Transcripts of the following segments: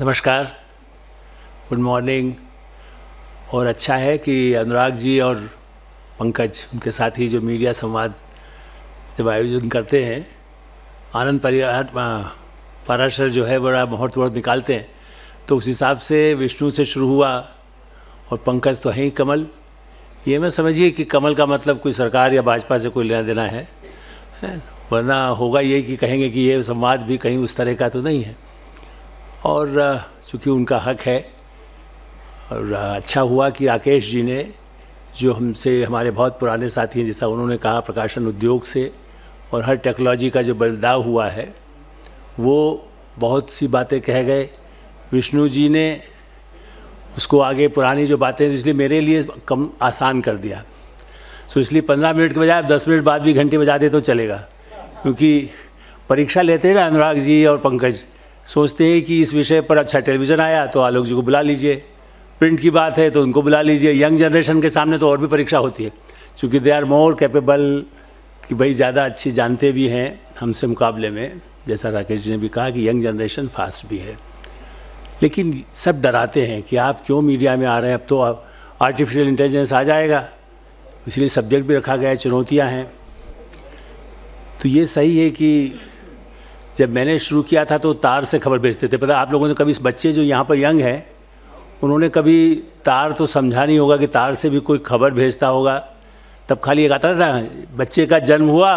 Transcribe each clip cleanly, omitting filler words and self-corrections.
नमस्कार, good morning. और अच्छा है कि अनुराग जी और पंकज उनके साथ ही जो मीडिया संवाद जब आयोजन करते हैं, आनंद पराशर जो है बड़ा मुहूर्त निकालते हैं। तो उस हिसाब से विष्णु से शुरू हुआ और पंकज तो है ही कमल। ये मैं समझिए कि कमल का मतलब कोई सरकार या भाजपा से कोई लेना देना है, वरना होगा ये कि कहेंगे कि ये संवाद भी कहीं उस तरह का तो नहीं है। और चूँकि उनका हक है, और अच्छा हुआ कि राकेश जी ने, जो हमसे हमारे बहुत पुराने साथी हैं, जैसा उन्होंने कहा प्रकाशन उद्योग से और हर टेक्नोलॉजी का जो बदलाव हुआ है वो बहुत सी बातें कह गए। विष्णु जी ने उसको आगे पुरानी जो बातें, इसलिए मेरे लिए कम आसान कर दिया। सो इसलिए 15 मिनट के बजाय आप 10 मिनट बाद भी घंटे बजा दे तो चलेगा, क्योंकि परीक्षा लेते हैं ना अनुराग जी और पंकज, सोचते हैं कि इस विषय पर अच्छा टेलीविज़न आया तो आलोक जी को बुला लीजिए, प्रिंट की बात है तो उनको बुला लीजिए। यंग जनरेशन के सामने तो और भी परीक्षा होती है, क्योंकि दे आर मोर कैपेबल, कि भाई ज़्यादा अच्छी जानते भी हैं हमसे मुकाबले में। जैसा राकेश जी ने भी कहा कि यंग जनरेशन फास्ट भी है, लेकिन सब डराते हैं कि आप क्यों मीडिया में आ रहे हैं, अब तो आर्टिफिशियल इंटेलिजेंस आ जाएगा, इसलिए सब्जेक्ट भी रखा गया है, चुनौतियाँ हैं। तो ये सही है कि जब मैंने शुरू किया था तो तार से खबर भेजते थे। पता आप लोगों ने कभी, इस बच्चे जो यहाँ पर यंग हैं, उन्होंने कभी तार तो समझा नहीं होगा कि तार से भी कोई खबर भेजता होगा। तब खाली एक आता था, बच्चे का जन्म हुआ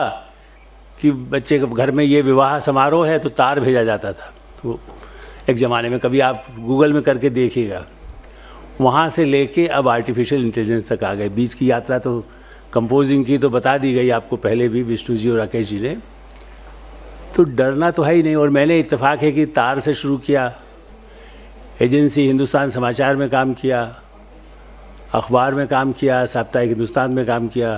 कि बच्चे के घर में ये विवाह समारोह है तो तार भेजा जाता था। तो एक ज़माने में, कभी आप गूगल में करके देखिएगा, वहाँ से लेके अब आर्टिफिशियल इंटेलिजेंस तक आ गए। बीच की यात्रा तो कंपोजिंग की तो बता दी गई आपको पहले भी विष्णु जी और राकेश जी ने। तो डरना तो है ही नहीं। और मैंने इत्तेफाक है कि तार से शुरू किया, एजेंसी हिंदुस्तान समाचार में काम किया, अखबार में काम किया, साप्ताहिक हिंदुस्तान में काम किया,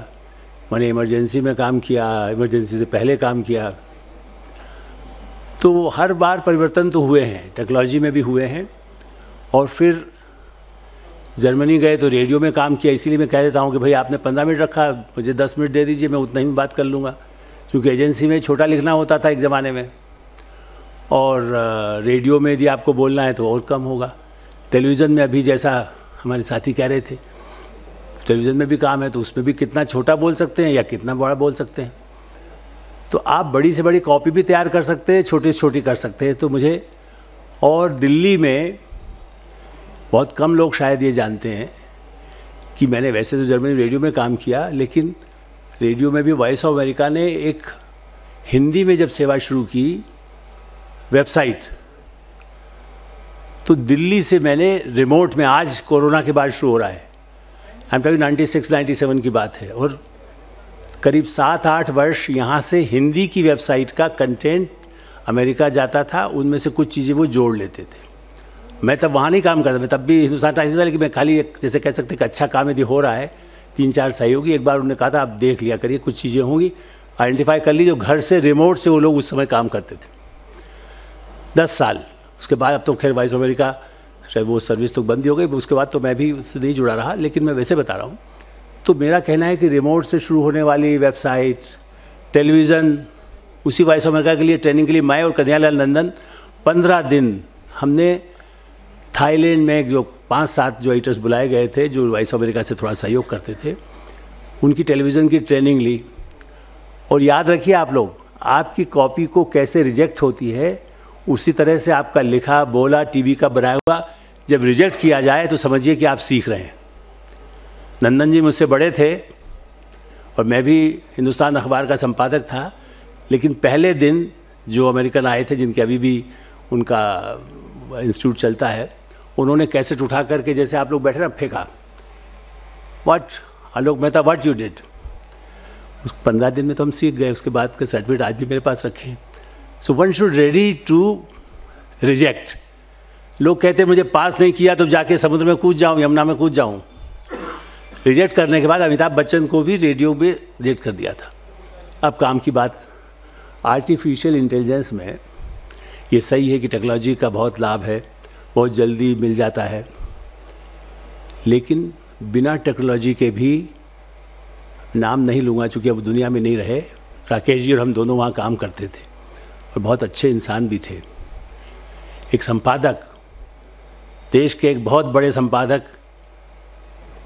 मैंने इमरजेंसी में काम किया, इमरजेंसी से पहले काम किया। तो हर बार परिवर्तन तो हुए हैं, टेक्नोलॉजी में भी हुए हैं। और फिर जर्मनी गए तो रेडियो में काम किया। इसीलिए मैं कह देता हूँ कि भाई आपने 15 मिनट रखा, मुझे 10 मिनट दे दीजिए, मैं उतना ही बात कर लूँगा, क्योंकि एजेंसी में छोटा लिखना होता था एक ज़माने में, और रेडियो में यदि आपको बोलना है तो और कम होगा। टेलीविज़न में अभी जैसा हमारे साथी कह रहे थे, टेलीविज़न में भी काम है, तो उसमें भी कितना छोटा बोल सकते हैं या कितना बड़ा बोल सकते हैं। तो आप बड़ी से बड़ी कॉपी भी तैयार कर सकते हैं, छोटी से छोटी कर सकते हैं। तो मुझे, और दिल्ली में बहुत कम लोग शायद ये जानते हैं कि मैंने वैसे तो जर्मनी रेडियो में काम किया, लेकिन रेडियो में भी वॉइस ऑफ अमेरिका ने एक हिंदी में जब सेवा शुरू की वेबसाइट, तो दिल्ली से मैंने रिमोट में, आज कोरोना के बाद शुरू हो रहा है, आई एम टॉकिंग 96-97 की बात है, और करीब 7-8 वर्ष यहाँ से हिंदी की वेबसाइट का कंटेंट अमेरिका जाता था, उनमें से कुछ चीज़ें वो जोड़ लेते थे। मैं तब वहाँ नहीं काम करता, मैं तब भी हिंदुस्तान टाइम्स में था, लेकिन मैं खाली एक, जैसे कह सकते कि अच्छा काम यदि हो रहा है, 3-4 सहयोगी एक बार उन्होंने कहा था आप देख लिया करिए, कुछ चीज़ें होंगी, आइडेंटिफाई कर लीजिए। घर से रिमोट से वो लोग उस समय काम करते थे 10 साल। उसके बाद अब तो खैर वॉइस ऑफ अमेरिका शायद वो सर्विस तो बंद ही हो गई, उसके बाद तो मैं भी उससे नहीं जुड़ा रहा, लेकिन मैं वैसे बता रहा हूँ। तो मेरा कहना है कि रिमोट से शुरू होने वाली वेबसाइट, टेलीविज़न, उसी वॉइस ऑफ अमेरिका के लिए ट्रेनिंग के लिए मैं और कन्हैयालाल नंदन 15 दिन हमने थाईलैंड में जो 5-7 जो एडिटर्स बुलाए गए थे, जो वॉइस ऑफ अमेरिका से थोड़ा सहयोग करते थे, उनकी टेलीविज़न की ट्रेनिंग ली। और याद रखिए आप लोग, आपकी कॉपी को कैसे रिजेक्ट होती है, उसी तरह से आपका लिखा बोला टीवी का बनाया हुआ जब रिजेक्ट किया जाए तो समझिए कि आप सीख रहे हैं। नंदन जी मुझसे बड़े थे और मैं भी हिंदुस्तान अखबार का संपादक था, लेकिन पहले दिन जो अमेरिकन आए थे, जिनके अभी भी उनका इंस्टीट्यूट चलता है, उन्होंने कैसेट उठा करके, जैसे आप लोग बैठे ना, फेंका, what Alok Mehta what you did. उस 15 दिन में तो हम सीख गए। उसके बाद के सर्टिफिकेट आज भी मेरे पास रखे हैं। So one should ready to reject. लोग कहते हैं मुझे पास नहीं किया तो जाके समुद्र में कूद जाऊँ, यमुना में कूद जाऊँ। रिजेक्ट करने के बाद अमिताभ बच्चन को भी रेडियो में रिजेक्ट कर दिया था। अब काम की बात, आर्टिफिशियल इंटेलिजेंस में ये सही है कि टेक्नोलॉजी का बहुत लाभ है, बहुत जल्दी मिल जाता है, लेकिन बिना टेक्नोलॉजी के भी, नाम नहीं लूँगा चूँकि अब दुनिया में नहीं रहे, राकेश जी और हम दोनों वहाँ काम करते थे और बहुत अच्छे इंसान भी थे। एक संपादक देश के एक बहुत बड़े संपादक,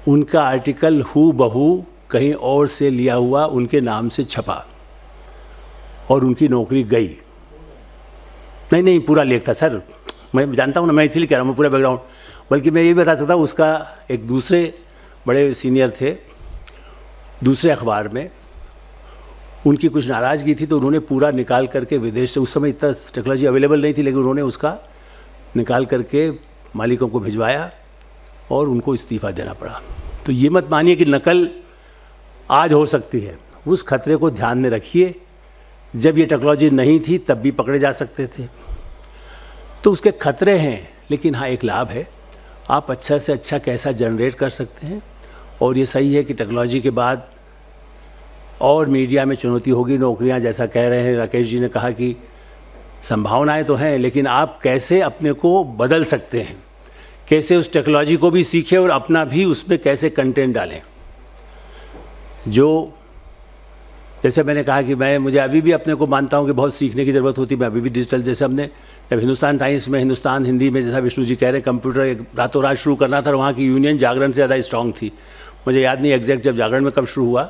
उनका आर्टिकल हूबहू कहीं और से लिया हुआ उनके नाम से छपा और उनकी नौकरी गई। नहीं, पूरा लेख था सर, मैं जानता हूँ ना, मैं इसीलिए कह रहा हूँ पूरा बैकग्राउंड। बल्कि मैं ये भी बता सकता हूँ, उसका एक दूसरे बड़े सीनियर थे दूसरे अखबार में, उनकी कुछ नाराज़गी थी तो उन्होंने पूरा निकाल करके विदेश से, उस समय इतना टेक्नोलॉजी अवेलेबल नहीं थी, लेकिन उन्होंने उसका निकाल करके मालिकों को भिजवाया और उनको इस्तीफ़ा देना पड़ा। तो ये मत मानिए कि नकल आज हो सकती है, उस खतरे को ध्यान में रखिए। जब ये टेक्नोलॉजी नहीं थी तब भी पकड़े जा सकते थे, तो उसके खतरे हैं, लेकिन हाँ एक लाभ है, आप अच्छा से अच्छा कैसा जनरेट कर सकते हैं। और ये सही है कि टेक्नोलॉजी के बाद और मीडिया में चुनौती होगी, नौकरियां जैसा कह रहे हैं राकेश जी ने कहा कि संभावनाएं तो हैं, लेकिन आप कैसे अपने को बदल सकते हैं, कैसे उस टेक्नोलॉजी को भी सीखें और अपना भी उसमें कैसे कंटेंट डालें। जो जैसे मैंने कहा कि मुझे अभी भी अपने को मानता हूं कि बहुत सीखने की ज़रूरत होती है। मैं अभी भी डिजिटल, जैसे हमने जब हिंदुस्तान टाइम्स में, हिंदुस्तान हिंदी में, जैसा विष्णु जी कह रहे हैं, कंप्यूटर एक रातों रात शुरू करना था, वहाँ की यूनियन जागरण से ज़्यादा स्ट्रांग थी। मुझे याद नहीं एग्जैक्ट जब जागरण में कब शुरू हुआ,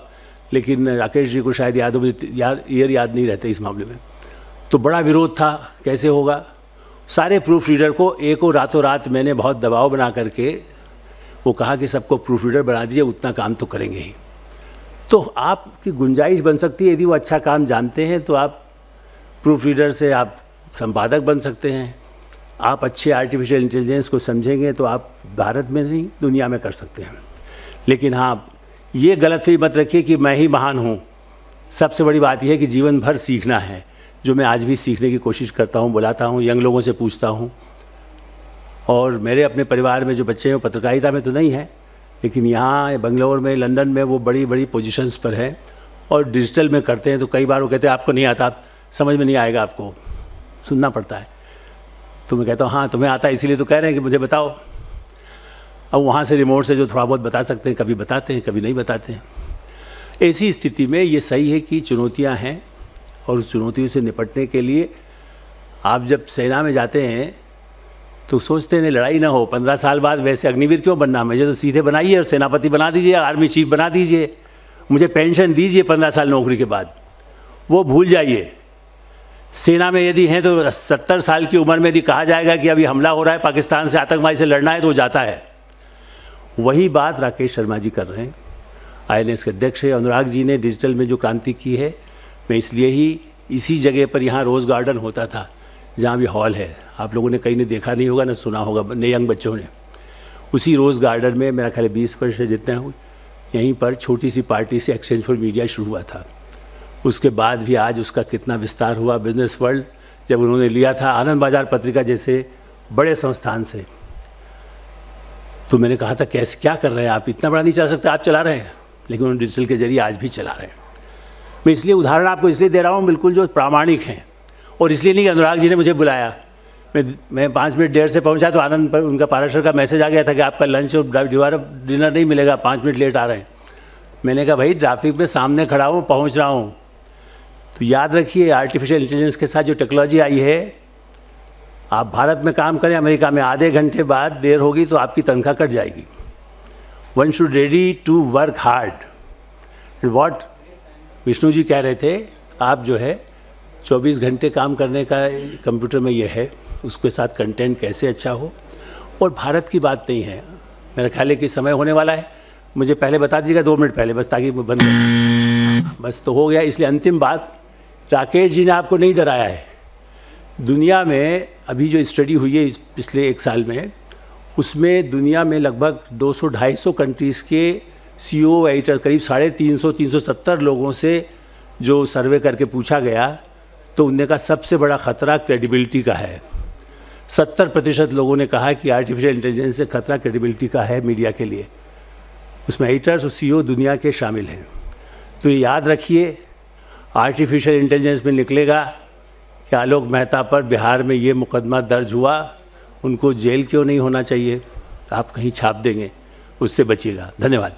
लेकिन राकेश जी को शायद याद हो, मुझे ईयर याद नहीं रहते इस मामले में। तो बड़ा विरोध था, कैसे होगा। सारे प्रूफ रीडर को एक और रातों रात मैंने बहुत दबाव बना करके वो कहा कि सबको प्रूफ रीडर बना दीजिए, उतना काम तो करेंगे ही। तो आपकी गुंजाइश बन सकती है, यदि वो अच्छा काम जानते हैं तो आप प्रूफ रीडर से आप संपादक बन सकते हैं। आप अच्छे आर्टिफिशियल इंटेलिजेंस को समझेंगे तो आप भारत में नहीं दुनिया में कर सकते हैं। लेकिन हाँ, ये गलतफहमी मत रखिए कि मैं ही महान हूँ। सबसे बड़ी बात यह है कि जीवन भर सीखना है, जो मैं आज भी सीखने की कोशिश करता हूँ, बुलाता हूँ, यंग लोगों से पूछता हूँ। और मेरे अपने परिवार में जो बच्चे हैं वो पत्रकारिता में तो नहीं है, लेकिन यहाँ बंगलौर में, लंदन में वो बड़ी बड़ी पोजीशंस पर हैं और डिजिटल में करते हैं। तो कई बार वो कहते हैं आपको नहीं आता, समझ में नहीं आएगा, आपको सुनना पड़ता है। तो मैं कहता हूँ हाँ तुम्हें आता है, इसीलिए तो कह रहे हैं कि मुझे बताओ। अब वहाँ से रिमोट से जो थोड़ा बहुत बता सकते हैं, कभी बताते हैं कभी नहीं बताते हैं। ऐसी स्थिति में ये सही है कि चुनौतियाँ हैं और उस चुनौतियों से निपटने के लिए आप जब सेना में जाते हैं तो सोचते हैं लड़ाई ना हो। 15 साल बाद वैसे अग्निवीर क्यों बनना, मुझे तो सीधे बनाइए और सेनापति बना दीजिए, आर्मी चीफ बना दीजिए, मुझे पेंशन दीजिए 15 साल नौकरी के बाद। वो भूल जाइए। सेना में यदि हैं तो 70 साल की उम्र में यदि कहा जाएगा कि अभी हमला हो रहा है पाकिस्तान से, आतंकवादी से लड़ना है, तो वो जाता है। वही बात राकेश शर्मा जी कर रहे हैं, INS के अध्यक्ष है। अनुराग जी ने डिजिटल में जो क्रांति की है, मैं इसलिए ही इसी जगह पर यहाँ रोज़ गार्डन होता था जहाँ भी हॉल है, आप लोगों ने कहीं ने देखा नहीं होगा ना सुना होगा, नए यंग बच्चों ने। उसी रोज़ गार्डन में मेरा ख्याल 20 वर्ष से जितना हो, यहीं पर छोटी सी पार्टी से एक्सचेंज फॉर मीडिया शुरू हुआ था। उसके बाद भी आज उसका कितना विस्तार हुआ। बिजनेस वर्ल्ड जब उन्होंने लिया था आनंद बाजार पत्रिका जैसे बड़े संस्थान से, तो मैंने कहा था कैसे क्या कर रहे हैं आप, इतना बड़ा नहीं चला सकते, आप चला रहे हैं। लेकिन उन्होंने डिजिटल के जरिए आज भी चला रहे हैं। मैं इसलिए उदाहरण आपको इसलिए दे रहा हूँ बिल्कुल जो प्रामाणिक हैं, और इसलिए नहीं कि अनुराग जी ने मुझे बुलाया। मैं 5 मिनट देर से पहुंचा तो आनंद पर उनका पाराशर का मैसेज आ गया था कि आपका लंच और डिनर नहीं मिलेगा, 5 मिनट लेट आ रहे हैं। मैंने कहा भाई ट्रैफिक में सामने खड़ा हूँ, पहुँच रहा हूँ। तो याद रखिए आर्टिफिशियल इंटेलिजेंस के साथ जो टेक्नोलॉजी आई है, आप भारत में काम करें, अमेरिका में आधे घंटे बाद देर होगी तो आपकी तनख्वाह कट जाएगी। One should ready to work hard. What Vishnu ji कह रहे थे, आप जो है 24 घंटे काम करने का कंप्यूटर में ये है, उसके साथ कंटेंट कैसे अच्छा हो। और भारत की बात नहीं है, मेरा ख्याल है कि समय होने वाला है, मुझे पहले बता दीजिएगा 2 मिनट पहले, बस ताकि बंद बस तो हो गया। इसलिए अंतिम बात, राकेश जी ने आपको नहीं डराया है। दुनिया में अभी जो स्टडी हुई है पिछले 1 साल में, उसमें दुनिया में लगभग 200-250 कंट्रीज़ के CEO एडिटर, करीब 350-370 लोगों से जो सर्वे करके पूछा गया, तो उनने कहा सबसे बड़ा खतरा क्रेडिबिलिटी का है। 70% लोगों ने कहा कि आर्टिफिशियल इंटेलिजेंस से खतरा क्रेडिबिलिटी का है मीडिया के लिए। उसमें एडिटर्स और CEO दुनिया के शामिल हैं। तो ये याद रखिए, आर्टिफिशियल इंटेलिजेंस में निकलेगा कि आलोक मेहता पर बिहार में ये मुकदमा दर्ज हुआ, उनको जेल क्यों नहीं होना चाहिए, आप कहीं छाप देंगे, उससे बचिएगा। धन्यवाद।